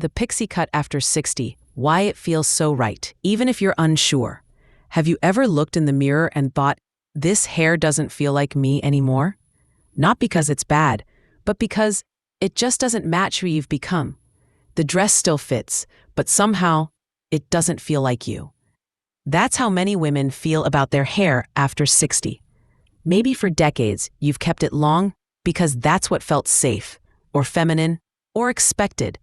The Pixie Cut After 60, why it feels so right, even if you're unsure. Have you ever looked in the mirror and thought, this hair doesn't feel like me anymore? Not because it's bad, but because it just doesn't match who you've become. The dress still fits, but somehow it doesn't feel like you. That's how many women feel about their hair after 60. Maybe for decades you've kept it long because that's what felt safe, or feminine, or expected.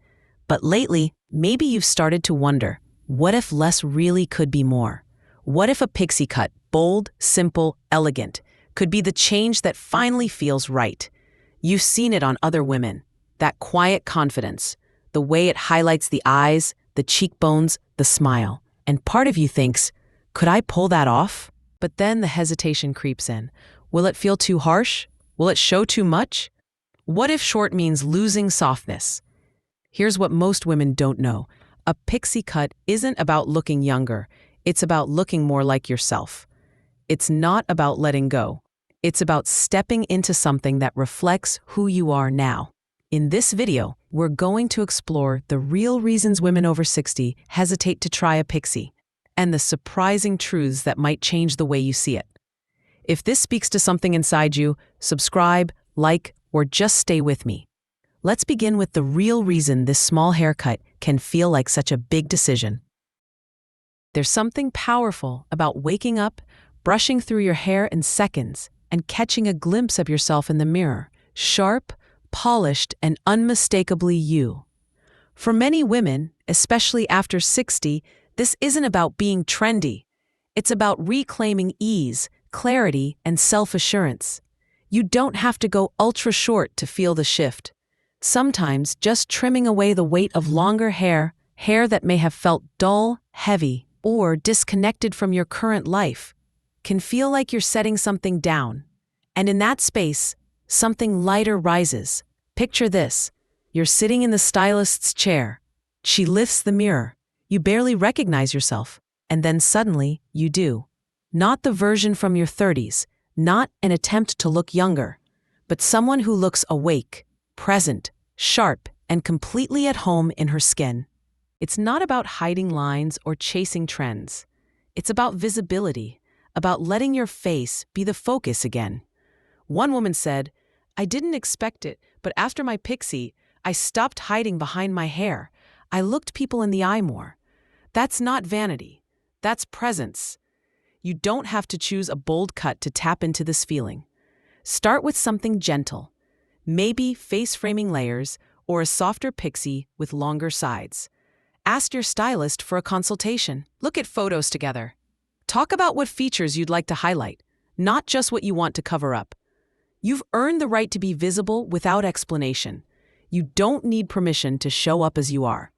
But lately, maybe you've started to wonder, what if less really could be more? What if a pixie cut, bold, simple, elegant, could be the change that finally feels right? You've seen it on other women, that quiet confidence, the way it highlights the eyes, the cheekbones, the smile. And part of you thinks, could I pull that off? But then the hesitation creeps in. Will it feel too harsh? Will it show too much? What if short means losing softness? Here's what most women don't know. A pixie cut isn't about looking younger. It's about looking more like yourself. It's not about letting go. It's about stepping into something that reflects who you are now. In this video, we're going to explore the real reasons women over 60 hesitate to try a pixie, and the surprising truths that might change the way you see it. If this speaks to something inside you, subscribe, like, or just stay with me. Let's begin with the real reason this small haircut can feel like such a big decision. There's something powerful about waking up, brushing through your hair in seconds, and catching a glimpse of yourself in the mirror, sharp, polished, and unmistakably you. For many women, especially after 60, this isn't about being trendy. It's about reclaiming ease, clarity, and self-assurance. You don't have to go ultra short to feel the shift. Sometimes just trimming away the weight of longer hair that may have felt dull, heavy, or disconnected from your current life, can feel like you're setting something down. And in that space, something lighter rises. Picture this. You're sitting in the stylist's chair. She lifts the mirror. You barely recognize yourself. And then suddenly, you do. Not the version from your 30s, not an attempt to look younger, but someone who looks awake, present, sharp, and completely at home in her skin. It's not about hiding lines or chasing trends. It's about visibility, about letting your face be the focus again. One woman said, I didn't expect it, but after my pixie, I stopped hiding behind my hair. I looked people in the eye more. That's not vanity. That's presence. You don't have to choose a bold cut to tap into this feeling. Start with something gentle. Maybe face-framing layers or a softer pixie with longer sides. Ask your stylist for a consultation. Look at photos together. Talk about what features you'd like to highlight, not just what you want to cover up. You've earned the right to be visible without explanation. You don't need permission to show up as you are.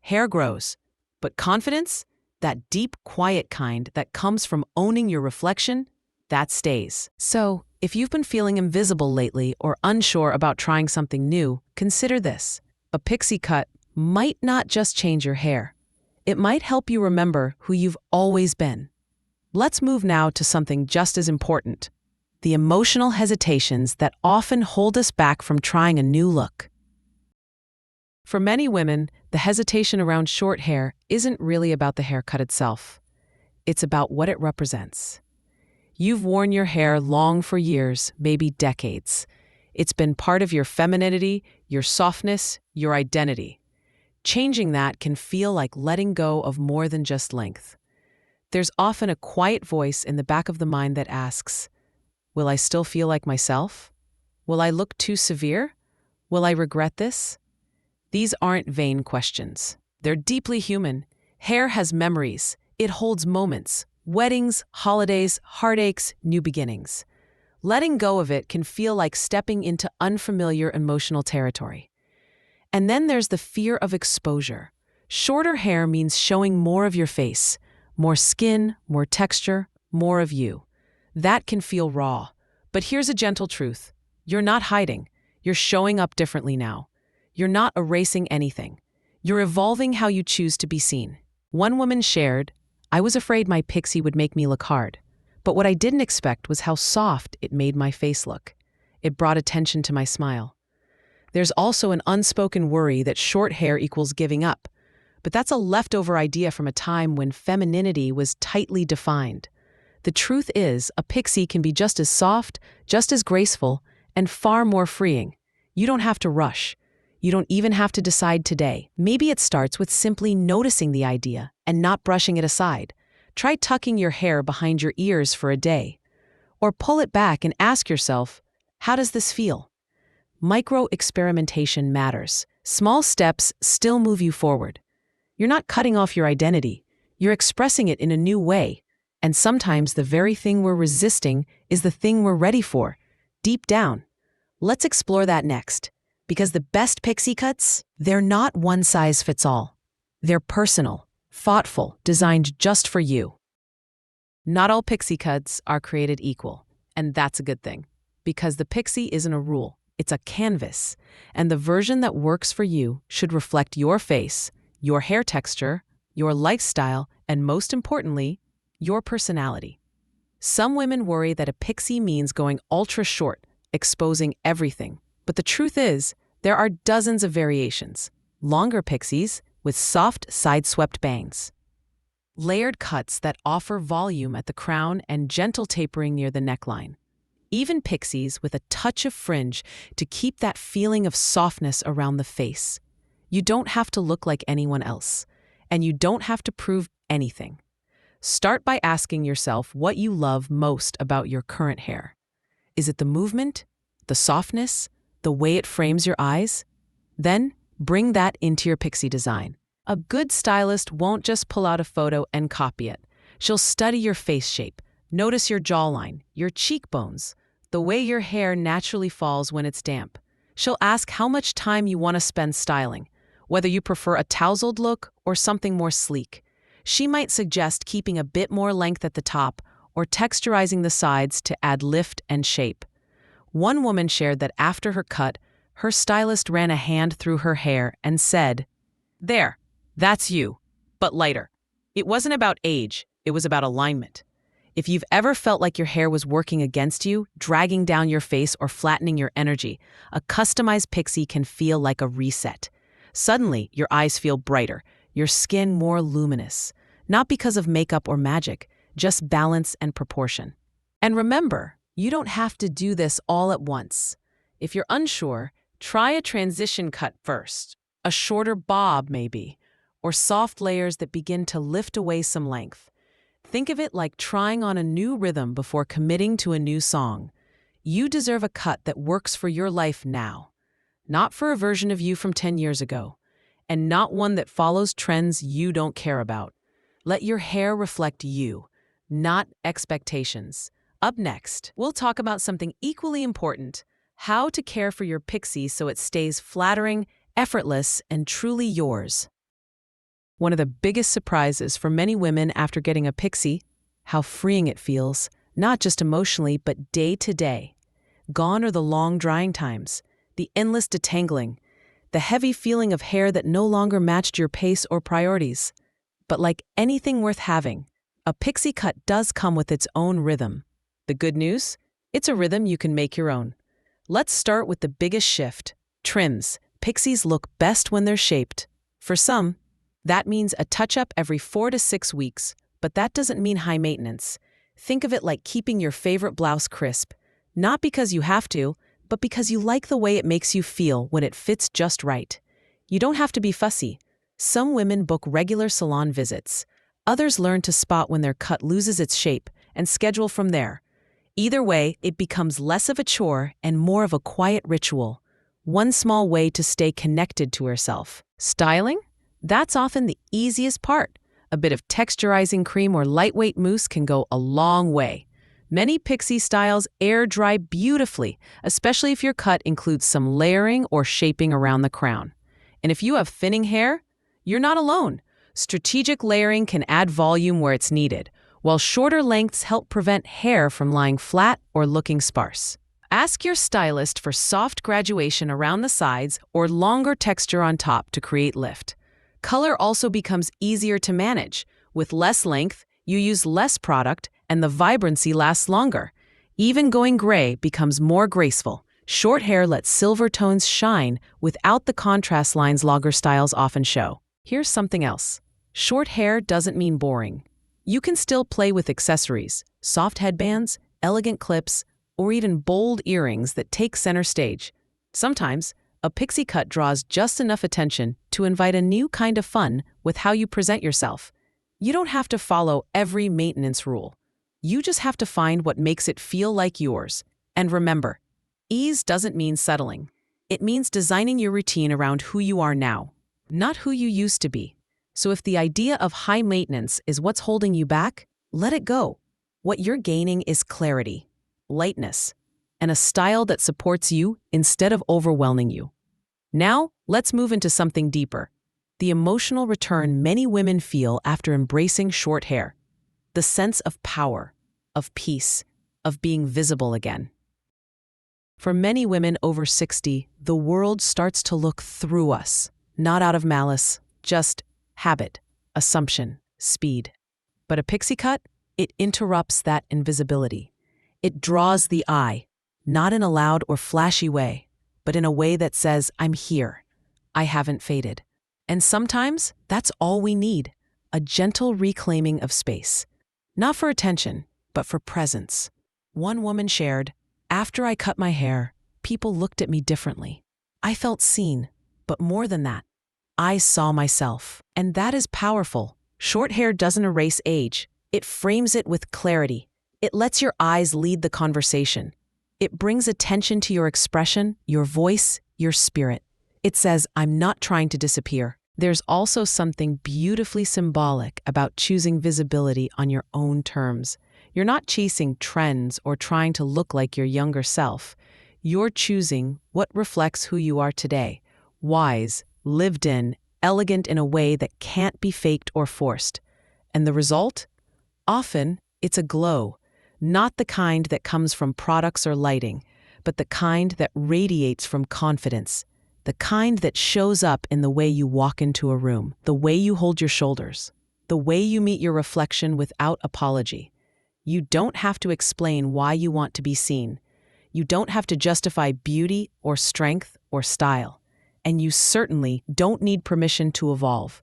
Hair grows, but confidence, that deep, quiet kind that comes from owning your reflection, that stays. So, if you've been feeling invisible lately or unsure about trying something new, consider this. A pixie cut might not just change your hair. It might help you remember who you've always been. Let's move now to something just as important: the emotional hesitations that often hold us back from trying a new look. For many women, the hesitation around short hair isn't really about the haircut itself. It's about what it represents. You've worn your hair long for years, maybe decades. It's been part of your femininity, your softness, your identity. Changing that can feel like letting go of more than just length. There's often a quiet voice in the back of the mind that asks, will I still feel like myself? Will I look too severe? Will I regret this? These aren't vain questions. They're deeply human. Hair has memories. It holds moments. Weddings, holidays, heartaches, new beginnings. Letting go of it can feel like stepping into unfamiliar emotional territory. And then there's the fear of exposure. Shorter hair means showing more of your face, more skin, more texture, more of you. That can feel raw. But here's a gentle truth. You're not hiding. You're showing up differently now. You're not erasing anything. You're evolving how you choose to be seen. One woman shared, I was afraid my pixie would make me look hard, but what I didn't expect was how soft it made my face look. It brought attention to my smile. There's also an unspoken worry that short hair equals giving up, but that's a leftover idea from a time when femininity was tightly defined. The truth is, a pixie can be just as soft, just as graceful, and far more freeing. You don't have to rush. You don't even have to decide today. Maybe it starts with simply noticing the idea and not brushing it aside. Try tucking your hair behind your ears for a day. Or pull it back and ask yourself, how does this feel? Micro-experimentation matters. Small steps still move you forward. You're not cutting off your identity. You're expressing it in a new way. And sometimes the very thing we're resisting is the thing we're ready for, deep down. Let's explore that next. Because the best pixie cuts, they're not one size fits all. They're personal, thoughtful, designed just for you. Not all pixie cuts are created equal, and that's a good thing. Because the pixie isn't a rule, it's a canvas, and the version that works for you should reflect your face, your hair texture, your lifestyle, and most importantly, your personality. Some women worry that a pixie means going ultra short, exposing everything. But the truth is, there are dozens of variations. Longer pixies with soft side-swept bangs. Layered cuts that offer volume at the crown and gentle tapering near the neckline. Even pixies with a touch of fringe to keep that feeling of softness around the face. You don't have to look like anyone else, and you don't have to prove anything. Start by asking yourself what you love most about your current hair. Is it the movement, the softness, the way it frames your eyes? Then bring that into your pixie design. A good stylist won't just pull out a photo and copy it. She'll study your face shape, notice your jawline, your cheekbones, the way your hair naturally falls when it's damp. She'll ask how much time you want to spend styling, whether you prefer a tousled look or something more sleek. She might suggest keeping a bit more length at the top or texturizing the sides to add lift and shape. One woman shared that after her cut, her stylist ran a hand through her hair and said, "There, that's you, but lighter." It wasn't about age, it was about alignment. If you've ever felt like your hair was working against you, dragging down your face or flattening your energy, a customized pixie can feel like a reset. Suddenly, your eyes feel brighter, your skin more luminous. Not because of makeup or magic, just balance and proportion. And remember, you don't have to do this all at once. If you're unsure, try a transition cut first, a shorter bob maybe, or soft layers that begin to lift away some length. Think of it like trying on a new rhythm before committing to a new song. You deserve a cut that works for your life now, not for a version of you from 10 years ago, and not one that follows trends you don't care about. Let your hair reflect you, not expectations. Up next, we'll talk about something equally important: how to care for your pixie so it stays flattering, effortless, and truly yours. One of the biggest surprises for many women after getting a pixie, how freeing it feels, not just emotionally, but day to day. Gone are the long drying times, the endless detangling, the heavy feeling of hair that no longer matched your pace or priorities. But like anything worth having, a pixie cut does come with its own rhythm. The good news? It's a rhythm you can make your own. Let's start with the biggest shift: trims. Pixies look best when they're shaped. For some, that means a touch-up every 4 to 6 weeks, but that doesn't mean high maintenance. Think of it like keeping your favorite blouse crisp, not because you have to, but because you like the way it makes you feel when it fits just right. You don't have to be fussy. Some women book regular salon visits. Others learn to spot when their cut loses its shape and schedule from there. Either way, it becomes less of a chore and more of a quiet ritual. One small way to stay connected to herself. Styling? That's often the easiest part. A bit of texturizing cream or lightweight mousse can go a long way. Many pixie styles air dry beautifully, especially if your cut includes some layering or shaping around the crown. And if you have thinning hair, you're not alone. Strategic layering can add volume where it's needed, while shorter lengths help prevent hair from lying flat or looking sparse. Ask your stylist for soft graduation around the sides or longer texture on top to create lift. Color also becomes easier to manage. With less length, you use less product and the vibrancy lasts longer. Even going gray becomes more graceful. Short hair lets silver tones shine without the contrast lines longer styles often show. Here's something else. Short hair doesn't mean boring. You can still play with accessories, soft headbands, elegant clips, or even bold earrings that take center stage. Sometimes, a pixie cut draws just enough attention to invite a new kind of fun with how you present yourself. You don't have to follow every maintenance rule. You just have to find what makes it feel like yours. And remember, ease doesn't mean settling. It means designing your routine around who you are now, not who you used to be. So if the idea of high maintenance is what's holding you back, let it go. What you're gaining is clarity, lightness, and a style that supports you instead of overwhelming you. Now, let's move into something deeper. The emotional return many women feel after embracing short hair. The sense of power, of peace, of being visible again. For many women over 60, the world starts to look through us, not out of malice, just habit, assumption, speed. But a pixie cut, it interrupts that invisibility. It draws the eye, not in a loud or flashy way, but in a way that says, I'm here. I haven't faded. And sometimes that's all we need, a gentle reclaiming of space. Not for attention, but for presence. One woman shared, after I cut my hair, people looked at me differently. I felt seen, but more than that, I saw myself. And that is powerful. Short hair doesn't erase age. It frames it with clarity. It lets your eyes lead the conversation. It brings attention to your expression, your voice, your spirit. It says, I'm not trying to disappear. There's also something beautifully symbolic about choosing visibility on your own terms. You're not chasing trends or trying to look like your younger self. You're choosing what reflects who you are today. Wise, lived in, elegant in a way that can't be faked or forced. And the result? Often, it's a glow. Not the kind that comes from products or lighting, but the kind that radiates from confidence. The kind that shows up in the way you walk into a room, the way you hold your shoulders, the way you meet your reflection without apology. You don't have to explain why you want to be seen. You don't have to justify beauty or strength or style. And you certainly don't need permission to evolve.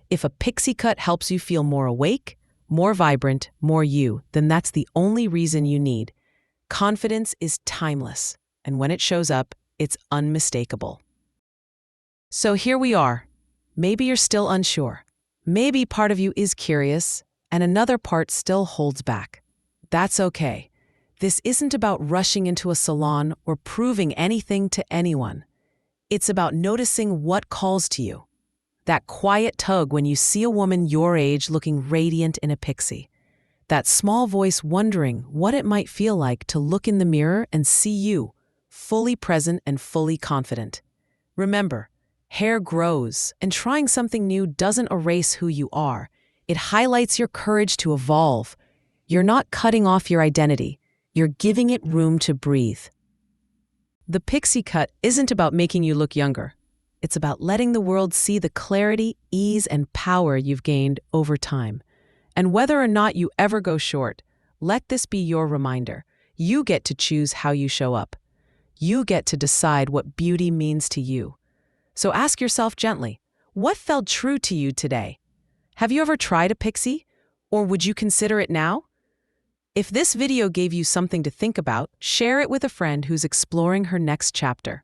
If a pixie cut helps you feel more awake, more vibrant, more you, then that's the only reason you need. Confidence is timeless, and when it shows up, it's unmistakable. So here we are. Maybe you're still unsure. Maybe part of you is curious, and another part still holds back. That's okay. This isn't about rushing into a salon or proving anything to anyone. It's about noticing what calls to you. That quiet tug when you see a woman your age looking radiant in a pixie. That small voice wondering what it might feel like to look in the mirror and see you, fully present and fully confident. Remember, hair grows, and trying something new doesn't erase who you are. It highlights your courage to evolve. You're not cutting off your identity. You're giving it room to breathe. The pixie cut isn't about making you look younger. It's about letting the world see the clarity, ease, and power you've gained over time. And whether or not you ever go short, let this be your reminder. You get to choose how you show up. You get to decide what beauty means to you. So ask yourself gently, what felt true to you today? Have you ever tried a pixie? Or would you consider it now? If this video gave you something to think about, share it with a friend who's exploring her next chapter.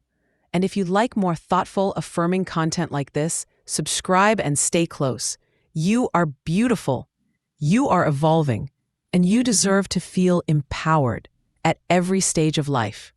And if you'd like more thoughtful, affirming content like this, subscribe and stay close. You are beautiful. You are evolving. And you deserve to feel empowered at every stage of life.